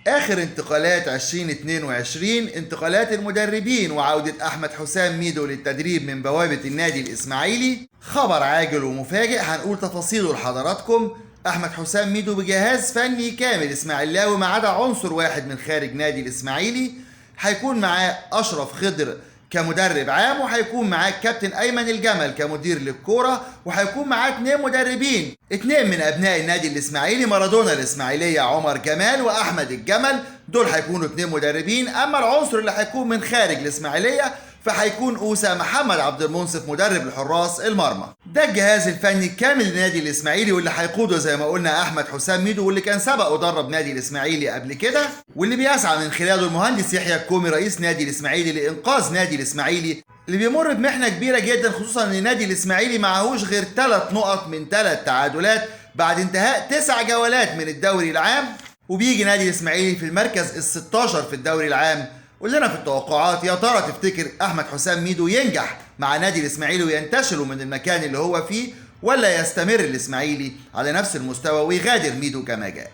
آخر انتقالات 2022 انتقالات المدربين وعودة أحمد حسام ميدو للتدريب من بوابة النادي الإسماعيلي. خبر عاجل ومفاجئ هنقول تفاصيله لحضراتكم. أحمد حسام ميدو بجهاز فني كامل إسماعيلاوي ما عدا عنصر واحد من خارج نادي الإسماعيلي. هيكون معاه أشرف خضر كمدرب عام، وهيكون معاه كابتن ايمن الجمل كمدير للكوره، وهيكون معاه 2 مدربين، 2 من ابناء النادي الاسماعيلي مارادونا الاسماعيليه عمر جمال واحمد الجمل، دول هيكونوا 2 مدربين. اما العنصر اللي هيكون من خارج الاسماعيليه فهيكون اوسا محمد عبد المنصف مدرب لحراس المرمى. ده الجهاز الفني الكامل للنادي الاسماعيلي واللي هيقوده زي ما قلنا احمد حسام ميدو، واللي كان سبق ودرب نادي الاسماعيلي قبل كده، واللي بيسعى من خلاله المهندس يحيى الكومي رئيس نادي الاسماعيلي لانقاذ نادي الاسماعيلي اللي بيمر بمحنه كبيره جدا، خصوصا ان النادي الاسماعيلي معهوش غير 3 نقط من 3 تعادلات بعد انتهاء 9 جولات من الدوري العام، وبيجي نادي الاسماعيلي في المركز ال16 في الدوري العام. قول لنا في التوقعات، يا ترى تفتكر احمد حسام ميدو ينجح مع نادي الاسماعيلي وينتشلوا من المكان اللي هو فيه، ولا يستمر الاسماعيلي على نفس المستوى ويغادر ميدو كما جاء؟